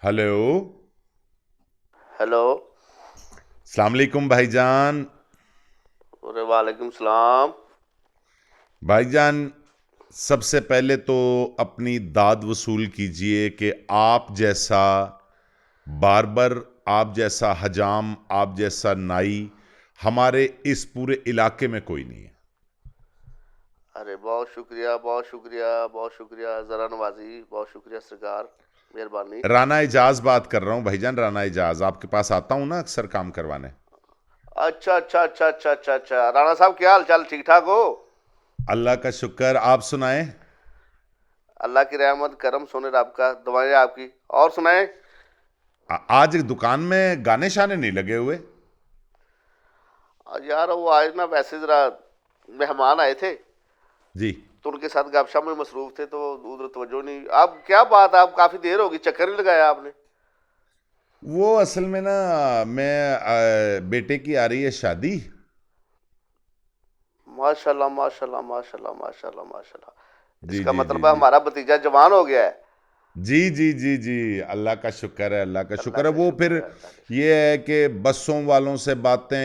Hello. Hello. अस्सलाम वालेकुम भाईजान। अरे वालेकुम सलाम। भाईजान, सबसे पहले तो अपनी दाद वसूल कीजिए कि आप जैसा बार्बर, आप जैसा हजाम, आप जैसा नाई हमारे इस पूरे इलाके में कोई नहीं है। अरे बहुत शुक्रिया, बहुत शुक्रिया, बहुत शुक्रिया, ज़रा नवाजी, बहुत शुक्रिया सरकार, मेहरबानी। राना एजाज बात कर रहा हूँ भाईजान, राना एजाज आपके पास आता हूँ ना अक्सर काम करवाने। अच्छा अच्छा अच्छा अच्छा अच्छा अच्छा, राणा साहब क्या हाल चाल, ठीक ठाक हो? अल्लाह का शुक्र, आप सुनाएं। अल्लाह की रहमत करम सोने रब का, दुआएं आपकी। और सुनाएं। आज दुकान में गाने शाने नहीं लगे हुए? यार वो आज ना वैसे ज़रा मेहमान आए थे, जी। तो उनके साथ गपशप में मसरूफ थे, तो उधर तवज्जो नहीं। आप क्या बात, आप काफ़ी देर होगी, चक्कर नहीं लगाया आपने? वो असल में ना, मैं बेटे की आ रही है शादी। माशाल्लाह माशाल्लाह माशाल्लाह माशाल्लाह माशाल्लाह। जी इसका जी जी मतलब है जी हमारा भतीजा जवान हो गया है। जी जी जी जी। अल्लाह का शुक्र है, अल्लाह का अल्लाह शुक्र है। का वो फिर शुक्र है, अल्लाह का ये शुक्र है कि बसों वालों से बातें,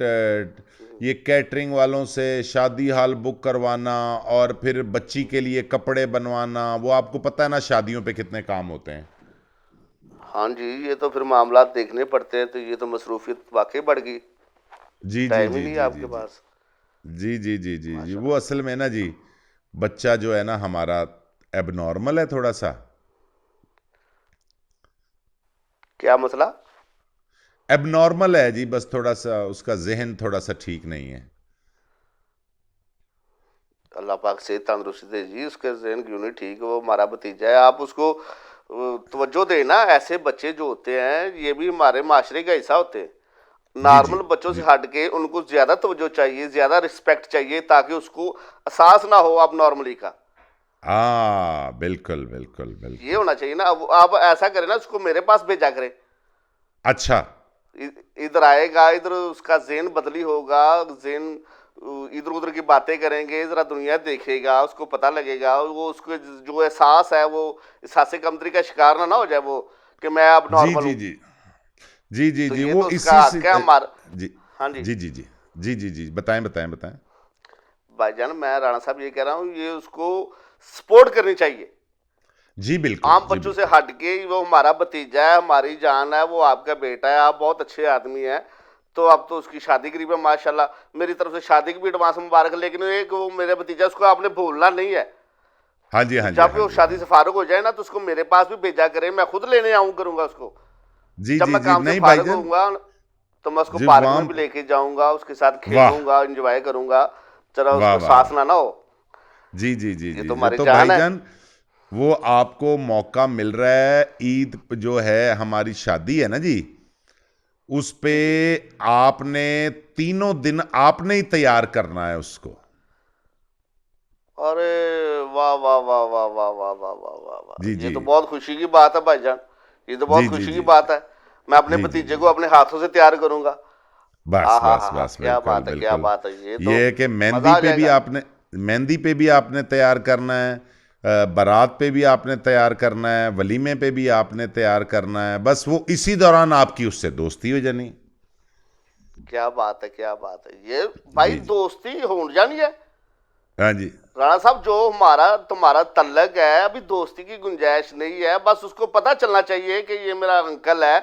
है। ये कैटरिंग वालों से शादी हाल बुक करवाना, और फिर बच्ची के लिए कपड़े बनवाना। वो आपको पता है ना शादियों पे कितने काम होते हैं। हाँ जी, ये तो फिर मामला देखने पड़ते हैं, तो ये तो मसरूफियत वाकई बढ़ गई। जी जी टाइम ही जी नहीं है जी जी आपके जी पास। जी जी जी जी जी। वो माशाल्लाह। असल में ना जी, बच्चा जो है ना हमारा एबनॉर्मल है थोड़ा सा। क्या मसला? एबनॉर्मल है जी, बस थोड़ा सा उसका जहन थोड़ा सा ठीक नहीं है। अल्लाह पाक से तंदुरुस्ती दे जी, उसके जहन क्यों नहीं ठीक, वो हमारा भतीजा है। आप उसको तवज्जो देना। ऐसे बच्चे जो होते हैं ये भी हमारे माशरे का हिस्सा होते हैं। जी जी नॉर्मल बच्चों से जी। हट के उनको ज्यादा तवज्जो चाहिए, ज्यादा रिस्पेक्ट चाहिए, ताकि उसको एहसास ना हो अब नॉर्मली का। बिल्कुल बिल्कुल ये बिल्कुल। होना चाहिए ना। अब आप ऐसा करें ना, उसको मेरे पास भेजा करें। अच्छा। इधर आएगा, इधर उसका जेन बदली होगा। जेन इधर उधर की बातें करेंगे, जरा दुनिया देखेगा, उसको पता लगेगा। वो उसको जो एहसास है, वो एहसास कमतरी का शिकार ना हो जाए वो, कि मैं अब जी नॉर्मल जी हूँ। जी जी जी तो जी। ये वो तो उसका इसी से हक है हमारा। जी हाँ जी। जी जी जी जी जी जी। बताएं बताएं बताएं। भाईजान, मैं राणा साहब ये कह रहा हूँ, ये उसको सपोर्ट करनी चाहिए। जी बिल्कुल आम जी बच्चों से बिल्कुल। हट के वो हमारा भतीजा है, हमारी जान है, वो आपका बेटा है, आप बहुत अच्छे आदमी हैं। तो अब तो उसकी शादी करीब है, माशाल्लाह मेरी तरफ से शादी की भी एडवांस मुबारक। लेकिन एक वो मेरे भतीजा, उसको आपने भूलना नहीं है। हाँ जी तो हाँ जी जब भी हाँ वो जी हाँ शादी से जी फारूक हो जाए ना, तो उसको मेरे पास भी भेजा करे, मैं खुद लेने आऊँ करूंगा उसको। जी जब जी मैं जी। काम से नहीं फारूक भाईजान, होऊंगा, तो मैं उसको जी पार्क वाम। में भी लेके जाऊंगा, उसके साथ वाह खेलूंगा, इंजॉय करूंगा। जरा वाह उसको वाह सांस वाह। ना हो। जी जी जी ये जी तो जी। हमारी तो जान है। भाईजान, वो आपको मौका मिल रहा है, ईद जो है हमारी शादी है ना जी, उस पे जी जी। आपने तीनों दिन आपने ही तैयार करना है उसको। अरे वाह वाह वाह वाह वाह वाह वाह वाह वाह जी वाह, ये जी तो बहुत खुशी की बात है भाईजान। ये तो जी बहुत जी खुशी की जी बात है। मैं अपने जी जी भतीजे जी। को अपने हाथों से तैयार करूंगा। बस आ हा बस हा हा, बस, क्या बिल्कुल बात है, क्या बिल्कुल। बात है, ये तो ये है कि मजा आ जाएगा। मेहंदी पे भी आपने तैयार करना है, बारात पे भी आपने तैयार करना है, वलीमे पे भी आपने तैयार करना है। बस वो इसी दौरान आपकी उससे दोस्ती हो जानी। क्या बात है, क्या बात है, ये भाई जी जी। दोस्ती हो जानी है। हाँ जी। राणा साहब, जो हमारा तुम्हारा तल्लक है, अभी दोस्ती की गुंजाइश नहीं है। बस उसको पता चलना चाहिए कि ये मेरा अंकल है,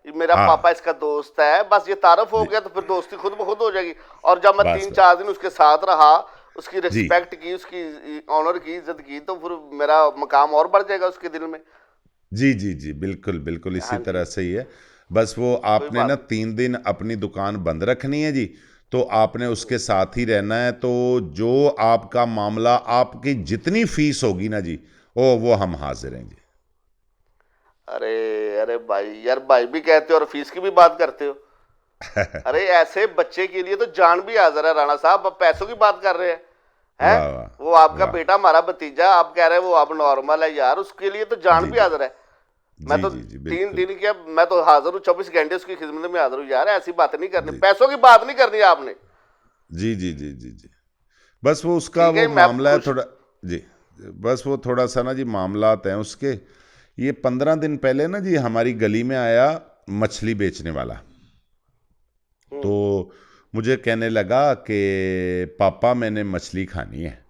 ये मेरा हाँ पापा इसका दोस्त है। बस ये तारफ हो जी। गया, तो फिर दोस्ती खुद ब खुद हो जाएगी। और जब मैं बस तीन बस। चार दिन उसके साथ रहा, उसकी जी रिस्पेक्ट की, उसकी ऑनर की, इज्जत की, तो फिर मेरा मकाम और बढ़ जाएगा उसके दिल में। जी जी जी। बिल्कुल बिल्कुल, इसी हाँ जी। तरह से ही है। बस वो कोई आपने ना बात 3 दिन अपनी दुकान बंद रखनी है जी, तो आपने नहीं। उसके साथ ही रहना है। तो जो आपका मामला, आपकी जितनी फीस होगी ना जी, वो हम हाजिर हैं जी। अरे अरे भाई, यार भाई भी कहते हो और फीस की भी बात करते हो। अरे ऐसे बच्चे के लिए तो जान भी हाजिर है राणा साहब। अब पैसों की बात कर रहे हैं। हैं? वाह वाह वो आपका वाह। बेटा, हमारा भतीजा, आप कह रहे हैं वो अब नॉर्मल है, यार उसके लिए तो जान जी भी जी हाजिर है। मैं जी तो जी जी तीन बिल्कुल। दिन क्या, मैं तो हाजिर हूँ, 24 घंटे उसकी खिदमत में हाजिर हूँ। यार ऐसी बात नहीं करनी, जी पैसों की बात नहीं करनी आपने। जी जी जी जी जी। बस वो उसका ठीक है, वो मैं मामला है खुश। थोड़ा। जी। बस वो थोड़ा सा ना जी, मामलात हैं उसके, ये 15 दिन पहले ना जी हमारी गली में आया मछली बेचने वाला। तो मुझे कहने लगा कि पापा मैंने मछली खानी है।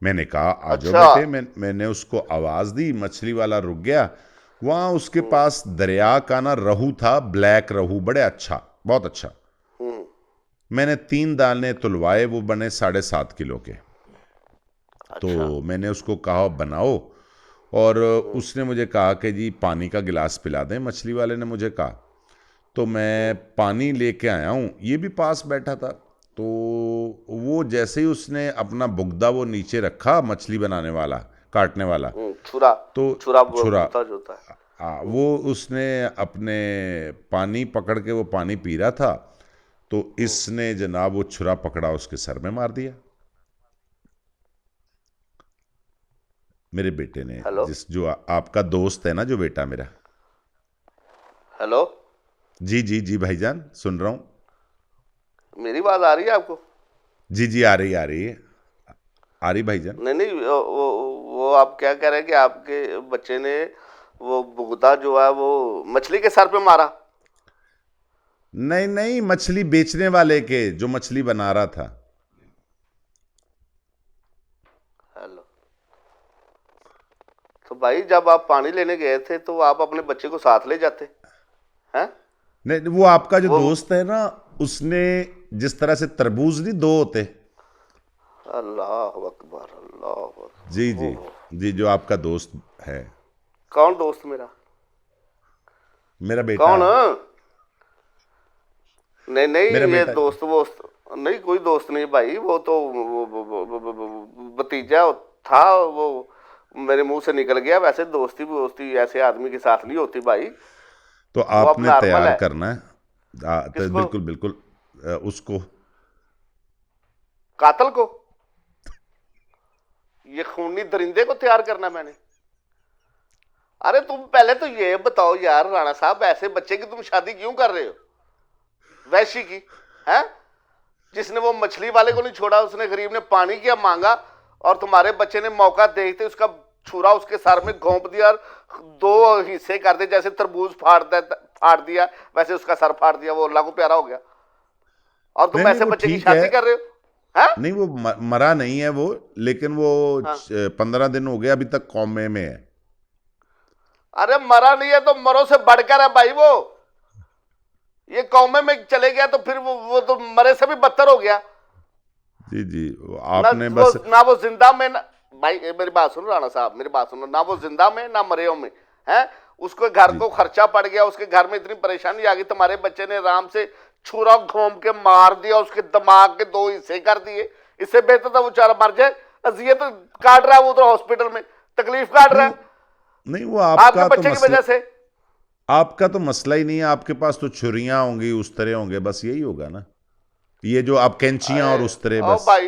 मैंने कहा आ जाओ अच्छा। बेटे। मैंने उसको आवाज़ दी, मछली वाला रुक गया। वहाँ उसके पास दरिया का ना रहू था, ब्लैक रहू, बड़े अच्छा, बहुत अच्छा। हम्म। मैंने 3 दाने तुलवाए, वो बने 7.5 किलो के। अच्छा। तो मैंने उसको कहा बनाओ, और उसने मुझे कहा कि जी पानी का गिलास पिला दें, मछली वाले ने मुझे कहा। तो मैं पानी लेके आया हूँ, ये भी पास बैठा था। तो वो जैसे ही उसने अपना बुगदा वो नीचे रखा, मछली बनाने वाला, काटने वाला, छुरा। तो छुरा छुरा, भुगता जो होता है। वो उसने अपने पानी पकड़ के वो पानी पी रहा था। तो इसने जनाब वो छुरा पकड़ा, उसके सर में मार दिया मेरे बेटे ने। हेलो। जो आपका दोस्त है ना, जो बेटा मेरा। हेलो। जी जी जी भाईजान, सुन रहा हूँ। मेरी बात आ रही है आपको? जी जी, आ रही है, आ रही भाईजान। नहीं नहीं, वो आप क्या कह रहे हैं कि आपके बच्चे ने वो भुगता जो है वो मछली के सर पे मारा? नहीं नहीं, मछली बेचने वाले के, जो मछली बना रहा था। हेलो। तो भाई जब आप पानी लेने गए थे तो आप अपने बच्चे को साथ ले जाते हैं? नहीं, वो आपका जो वो दोस्त है ना, उसने जिस तरह से तरबूज नहीं दो होते। अल्लाह अकबर, अल्लाह जी अकबर। जी ओहो। जी, जो आपका दोस्त है, कौन दोस्त मेरा? मेरा बेटा, कौन? नहीं नहीं, मेरा ये बेटा। दोस्त वोस्त नहीं, कोई दोस्त नहीं भाई। वो तो भतीजा था वो, मेरे मुंह से निकल गया। वैसे दोस्ती वोस्ती ऐसे आदमी के साथ नहीं होती भाई। तो वो अब आपने नॉर्मल तैयार है। करना है। तो किसको? बिल्कुल बिल्कुल, उसको। कातल को? ये खूनी दरिंदे को तैयार करना मैंने? अरे तुम पहले तो ये बताओ यार राणा साहब, ऐसे बच्चे की तुम शादी क्यों कर रहे हो? वैशी की है, जिसने वो मछली वाले को नहीं छोड़ा, उसने गरीब ने पानी किया मांगा, और तुम्हारे बच्चे ने मौका देखते उसका छुरा उसके सर में घोंप दिया और 2 हिस्से कर दे। जैसे तरबूज फाड़ दिया वैसे उसका सर फाड़ दिया। वो अल्लाह को प्यारा हो गया, और नहीं तुम नहीं, ऐसे वो बच्चे की ठीक है। शादी कर रहे हो? हैं? नहीं, वो मरा नहीं है वो, लेकिन वो हाँ। 15 दिन हो गए, अभी तक कौमे में है। अरे मरा नहीं है तो मरो से बढ़कर है भाई वो। ये कौमे में चले गया तो फिर वो तो मरे से भी बदतर हो गया। जी जी, ना आपने वो बस। ना वो जिंदा में ना, भाई मेरी बात सुनो राणा साहब, मेरी बात सुनो। ना वो जिंदा में ना मरे में है। उसको घर जी को खर्चा पड़ गया, उसके घर में इतनी परेशानी आ गई, तुम्हारे बच्चे ने आराम से छुरा घोंप के मार दिया, उसके दिमाग के 2 हिस्से कर दिए। इससे बेहतर था वो बेचारा मर जाए। अजियत काट रहा है वो तो हॉस्पिटल में, तकलीफ काट रहा नहीं है नहीं, वो आपके आपका तो बच्चे की मसला, वजह से। आपका तो मसला ही नहीं है। आपके पास तो छुरियां होंगी, उस तरह होंगे, बस यही होगा ना। ये जो आप कैंचियां अरे और उस तरह, ओ बस। भाई,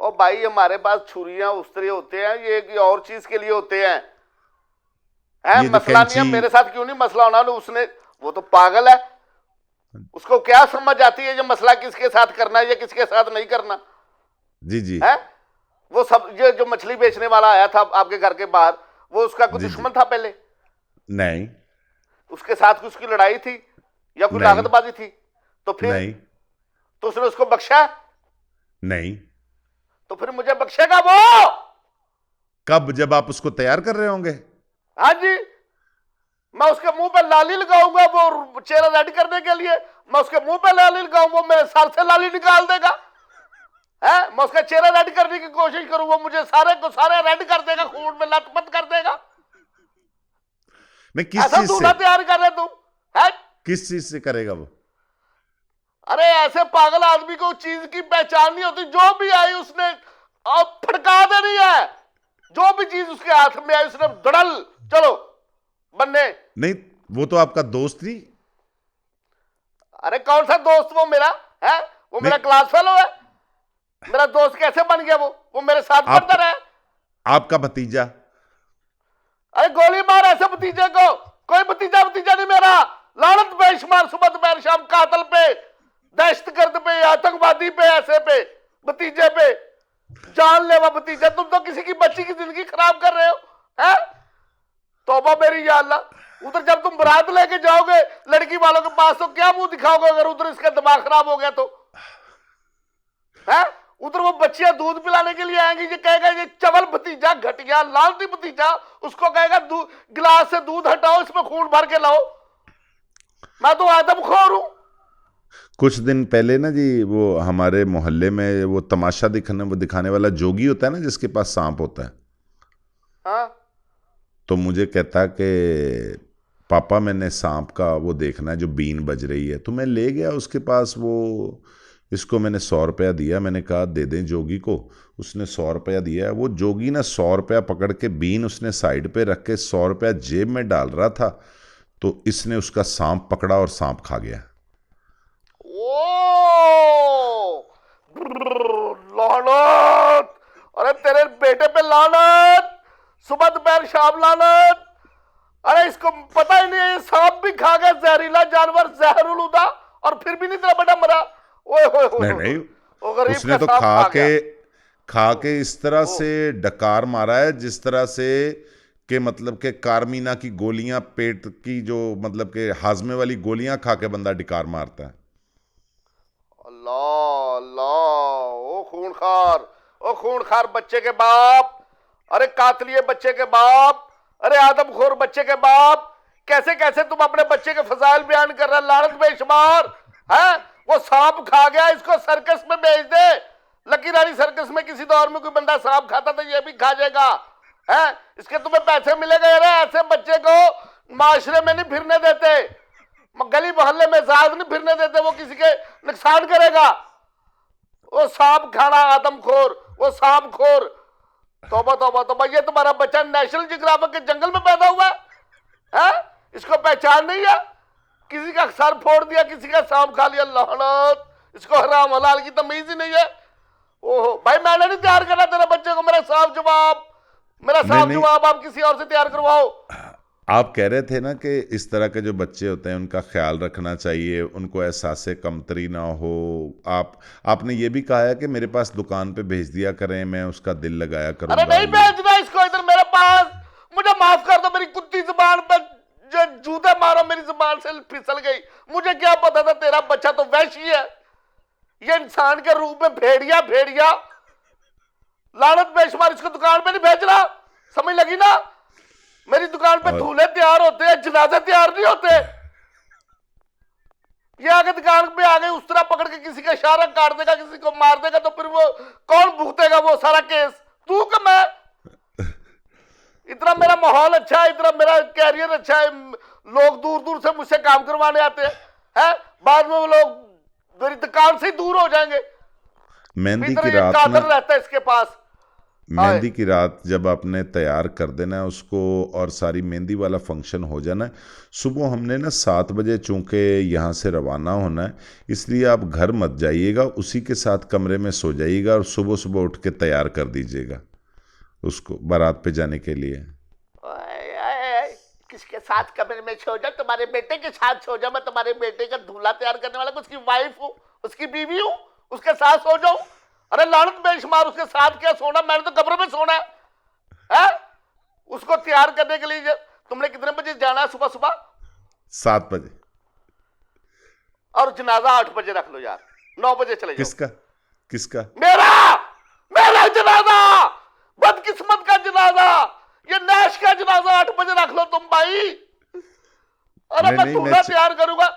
ओ भाई, हमारे पास छुरियां उस तरह होते हैं, ये एक और चीज के लिए होते हैं। है ये जो मसला नहीं है कैंची। मेरे साथ, क्यों नहीं मसला होना? उसने, वो तो पागल है, उसको क्या समझ आती है ये मसला किसके साथ करना है या किसके साथ नहीं करना? जी जी है वो सब, ये जो मछली बेचने वाला आया था आपके घर के बाहर, वो उसका कोई जी जी। दुश्मन था पहले? नहीं उसके साथ कुछ की लड़ाई थी या कोई नहीं लागतबाजी थी? तो फिर नहीं तो उसने उसको बख्शा? नहीं। तो फिर मुझे बख्शेगा वो? कब? जब आप उसको तैयार कर रहे होंगे। हाँ जी, मैं उसके मुंह पे लाली लगाऊंगा वो चेहरा रेड करने के लिए। मैं उसके मुंह पे लाली लगाऊंगा, वो मेरे सर से लाली निकाल देगा। है, मैं उसका चेहरा रेड करने की कोशिश करूं, वो मुझे सारे को सारे रेड कर देगा, खून में लथपथ कर देगा। नहीं, किस ऐसा चीज से? दूल्हा तैयार कर रहे तुम? है? किस चीज से करेगा वो? अरे ऐसे पागल आदमी को चीज की पहचान नहीं होती, जो भी आई उसने अब फटका देनी है। जो भी चीज उसके हाथ में आई उसने धड़ल, चलो बनने। नहीं, वो तो आपका दोस्त नहीं। अरे कौन सा दोस्त वो मेरा? है वो मेरा नहीं, क्लास फेलो है? मेरा दोस्त कैसे बन गया वो मेरे साथ आप, पढ़ता रहा है। आपका भतीजा। अरे गोली मार ऐसे भतीजे को। कोई भतीजा भतीजा नहीं मेरा। लानत बेशुमार सुबह दोपहर शाम कातल पे, दहशतगर्द पे, आतंकवादी पे, ऐसे पे, भतीजे पे, जानलेवा भतीजा। तुम तो किसी की बच्ची की जिंदगी खराब कर रहे हो। है तौबा मेरी या अल्लाह। उधर जब तुम बारात लेके जाओगे लड़की वालों के पास तो क्या मुंह दिखाओगे अगर उधर इसका दिमाग खराब हो गया तो? है उधर वो बच्चियां दूध पिलाने के लिए आएंगी, ये कहेगा ये चवल भतीजा घटिया लालती भतीजा, उसको कहेगा गिलास से दूध हटाओ इसमें खून भर के लाओ। मैं तो आदमखोर हूं। कुछ दिन पहले ना जी वो हमारे मोहल्ले में वो तमाशा दिखाने वाला जोगी होता है ना, जिसके पास सांप होता है, हाँ तो मुझे कहता कि पापा मैंने सांप का वो देखना है जो बीन बज रही है। तो मैं ले गया उसके पास, वो इसको मैंने 100 रुपया दिया, मैंने कहा दे दें जोगी को। उसने 100 रुपया दिया। वो जोगी ना 100 रुपया पकड़ के बीन उसने साइड पे रख के 100 रुपया जेब में डाल रहा था, तो इसने उसका सांप पकड़ा और सांप खा गया। ओ लानत, अरे तेरे बेटे पे लानत, सुबह दोपहर शाम लानत। अरे इसको पता ही नहीं है सांप भी खा गया, जहरीला जानवर जहरुलुदा, और फिर भी नहीं तेरा बेटा मरा। ओए होए होए, नहीं, वो गरीब उसने का तो सांप खा के इस तरह से डकार मारा है जिस तरह से कि मतलब के कारमीना की गोलियां, पेट की जो मतलब के हाजमे वाली गोलियां खा के बंदा डकार मारता है। अल्लाह अल्लाह, ओ खूनखार बच्चे के बाप, अरे कातलिए बच्चे के बाप, अरे आदमखोर बच्चे के बाप, कैसे कैसे तुम अपने बच्चे के फजाइल बयान कर रहे, लानत बेशुमार है। वो सांप खा गया, इसको सर्कस में भेज दे। लकी रानी सर्कस में किसी दौर में कोई बंदा सांप खाता तो ये भी खा जाएगा है, इसके तुम्हें पैसे मिलेगा। यार ऐसे बच्चे को माशरे में नहीं फिरने देते, गली मोहल्ले में ज्यादा नहीं फिरने देते, वो किसी के नुकसान करेगा। वो सांप खाना आदमखोर, वो सांप खोर। तौबा तौबा तौबा, ये तुम्हारा बच्चा नेशनल जियोग्राफिक के जंगल में पैदा हुआ है? इसको पहचान नहीं है? किसी का सर फोड़ दिया, किसी का सांप खा लिया, लानत। इसको हराम हलाल की तमीज ही नहीं है। ओहो भाई, मैंने नहीं तैयार करना तेरे बच्चे को, मेरा साफ जवाब आप किसी और से तैयार करवाओ। आप कह रहे थे ना कि इस तरह के जो बच्चे होते हैं उनका ख्याल रखना चाहिए, उनको एहसास कमतरी ना हो। आपने ये भी कहा है कि मेरे पास दुकान पे भेज दिया करें, मैं उसका दिल लगाया करूंगा। अरे नहीं भेजना इसको इधर मेरे पास, मुझे माफ कर दो, मेरी कुत्ती जुबान पे जो जूते मारो मेरी जुबान से फिसल गई। मुझे क्या पता था तेरा बच्चा तो वैशी है, ये इंसान के रूप में भेड़िया। लानत बेशुमार, इसको दुकान पे नहीं भेजना, समझ लगी ना? मेरी दुकान पे दूल्हे तैयार होते हैं, जनाजे तैयार नहीं होते। ये आगे दुकान पे आ गई, उस तरह पकड़ के किसी का इशारा काट देगा, किसी को मार देगा, तो फिर वो कौन भुगतेगा वो सारा केस? तू कि मैं? इतना मेरा माहौल अच्छा है, इतना मेरा कैरियर अच्छा है, लोग दूर दूर से मुझसे काम करवाने आते हैं, बाद में वो लोग मेरी दुकान से ही दूर हो जाएंगे। मेहंदी की कादर रात रहता है इसके पास। मेहंदी की रात जब आपने तैयार कर देना है उसको और सारी मेहंदी वाला फंक्शन हो जाना है, सुबह हमने ना 7 बजे चूँकि यहाँ से रवाना होना है, इसलिए आप घर मत जाइएगा, उसी के साथ कमरे में सो जाइएगा और सुबह सुबह उठ के तैयार कर दीजिएगा उसको बारात पे जाने के लिए। किसके साथ कमरे में सो जा? तुम्हारे बेटे के साथ सो जा। मैं तुम्हारे बेटे का दूल्हा तैयार करने वाला, उसकी वाइफ हूँ, उसकी बीवी हूँ, उसके साथ सो जाऊं? अरे लानत बेशुमार, उसके साथ क्या सोना, मैंने तो कब्र में सोना है? उसको तैयार करने के लिए तुमने कितने बजे जाना है? सुबह सुबह 7 बजे। और जनाजा 8 बजे रख लो यार, 9 बजे चले जाओ। किसका? मेरा जनाजा, बदकिस्मत का जनाजा, ये नैश का जनाजा 8 बजे रख लो तुम भाई। अरे मैं दूल्हा तैयार करूंगा,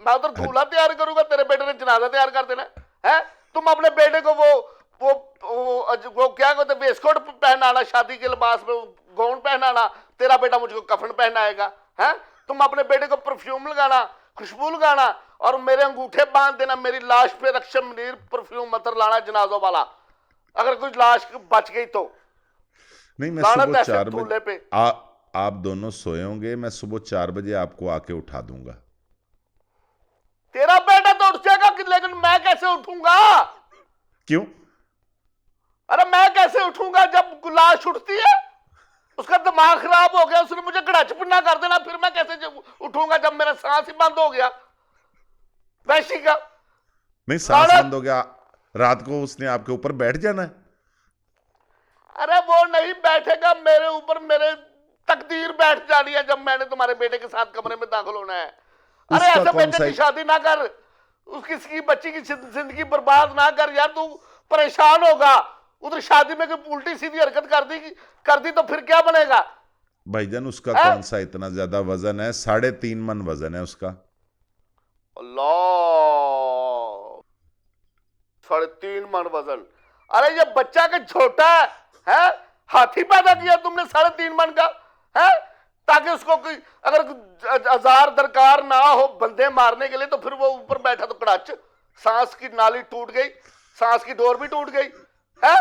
मैं उधर दूल्हा तैयार करूंगा, तेरे बेटे ने जनाजा तैयार कर देना है। तुम अपने बेटे को वो क्या कहते हैं, वेस्टकोट पहनाना, शादी के लिबास में गाउन पहनाना, तेरा बेटा मुझको कफन पहनाएगा है। तुम अपने बेटे को परफ्यूम लगाना, खुशबू लगाना, और मेरे अंगूठे बांध देना, मेरी लाश पे रक्षा मनीर परफ्यूम मतर लाना जनाजों वाला, अगर कुछ लाश बच गई तो। नहीं, मैं सुबह 4 बजे आप दोनों सोए होंगे, मैं सुबह 4 बजे आपको आके उठा दूंगा। तेरा बेटा तो उठ जाएगा, लेकिन मैं कैसे उठूंगा? क्यों? अरे मैं कैसे उठूंगा जब लाश उठती है? उसका दिमाग खराब हो गया, उसने मुझे गड़ाचपन्ना कर देना, फिर मैं कैसे उठूंगा जब मेरा सांस ही बंद हो गया? वैसी का नहीं, सांस बंद हो गया, रात को उसने आपके ऊपर बैठ जाना है। अरे वो नहीं बैठेगा मेरे ऊपर, मेरे तकदीर बैठ जानी है जब मैंने तुम्हारे बेटे के साथ कमरे में दाखिल होना है। अरे उसका ऐसे कौन बेटे सा की शादी ना कर, उसकी बच्ची की जिंदगी बर्बाद ना कर यार, तू परेशान होगा। उधर शादी में कोई उल्टी सीधी हरकत कर दी तो फिर क्या बनेगा? भाईजान उसका है? कौन सा इतना ज्यादा वजन है? 3.5 मन वजन है उसका। अल्लाह, 3.5 मन वजन। अरे ये बच्चा के छोटा है? हाथी पैदा किया तुमने 3.5 मन का है, ताकि उसको कोई अगर औजार दरकार ना हो बंदे मारने के लिए तो फिर वो ऊपर बैठा तो कड़ाच, सांस की नाली टूट गई, सांस की डोर भी टूट गई है।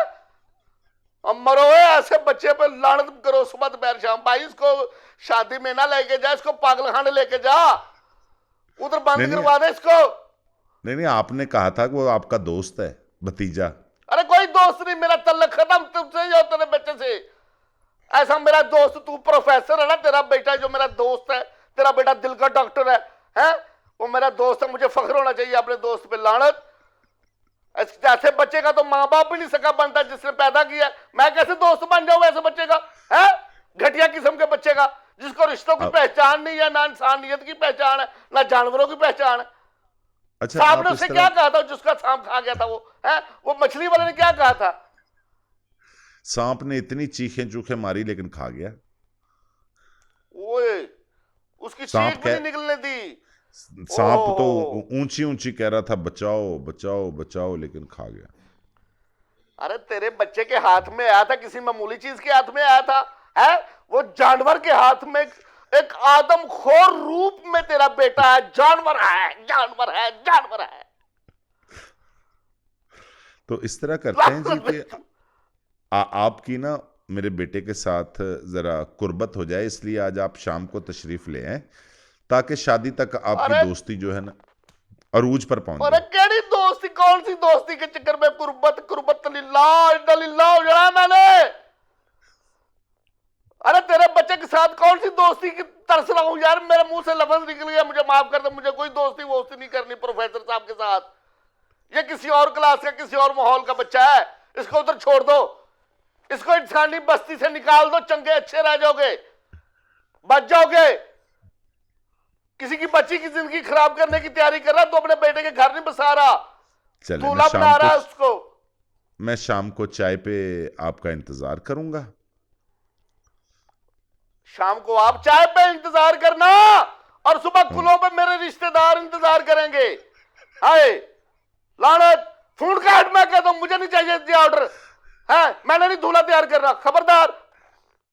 अब मरो ऐसे बच्चे पे लानत करो सुबह दोपहर शाम। भाई इसको शादी में ना लेके जा, इसको पागलखाने लेके जा, उधर बंद करवा दे इसको। नहीं आपने कहा था कि वो आपका दोस्त है, भतीजा। अरे कोई दोस्त नहीं, मेरा तल्लक खत्म तुमसे या तेरे बेटे से। ऐसा मेरा दोस्त, तू प्रोफेसर है ना, तेरा बेटा जो मेरा दोस्त है, तेरा बेटा दिल का डॉक्टर है वो मेरा दोस्त है, मुझे फख्र होना चाहिए अपने दोस्त पे। लानत, ऐसे बच्चे का तो माँ बाप भी नहीं सका बनता जिसने पैदा किया। मैं कैसे दोस्त बन जाऊं ऐसे बच्चे का? है घटिया किस्म के बच्चे का, जिसको रिश्तों की पहचान नहीं है, ना इंसानियत की पहचान है, ना जानवरों की पहचान है। अच्छा, सांप ने उससे क्या कहा था जिसका सांप खा गया था? वो मछली वाले ने क्या कहा था? सांप ने इतनी चीखें चूखें मारी लेकिन खा गया। ओए, उसकी चीख भी नहीं निकलने दी। सांप तो ऊंची ऊंची कह रहा था बचाओ बचाओ बचाओ, लेकिन खा गया। अरे तेरे बच्चे के हाथ में आया था, किसी मामूली चीज के हाथ में आया था? है वो जानवर के हाथ में, एक आदमखोर रूप में तेरा बेटा है। जानवर है, जानवर है, जानवर है। तो इस तरह करते हैं जी कि आपकी ना मेरे बेटे के साथ जरा कुर्बत हो जाए, इसलिए आज आप शाम को तशरीफ ले आए ताकि शादी तक आपकी दोस्ती जो है ना अरूज पर पहुंच अरे जाए। केड़ी दोस्ती, कौन सी दोस्ती के चक्कर में कुर्बत कुर्बत लिल्लाह हो जाना मैंने? अरे तेरे बच्चे के साथ कौन सी दोस्ती की तरस रहा हूं यार, मेरे मुंह से लफ्ज निकल गया, मुझे माफ कर दे। मुझे कोई दोस्ती वोस्ती नहीं करनी प्रोफेसर साहब के साथ। ये किसी और क्लास का, किसी और माहौल का बच्चा है, इसको उधर छोड़ दो, इसको इंसानी बस्ती से निकाल दो, चंगे अच्छे रह जाओगे, बच जाओगे। किसी की बच्ची की जिंदगी खराब करने की तैयारी कर रहा, तो अपने बेटे के घर नहीं बसा रहा, दूल्हा बना रहा है उसको। मैं शाम को चाय पे आपका इंतजार करूंगा। शाम को आप चाय पे इंतजार करना और सुबह कुलों पे मेरे रिश्तेदार इंतजार करेंगे। हाय लानत, फोन काट, मैं कहता हूं मुझे नहीं चाहिए ऑर्डर है, मैंने नहीं दूल्हा तैयार कर रहा, खबरदार।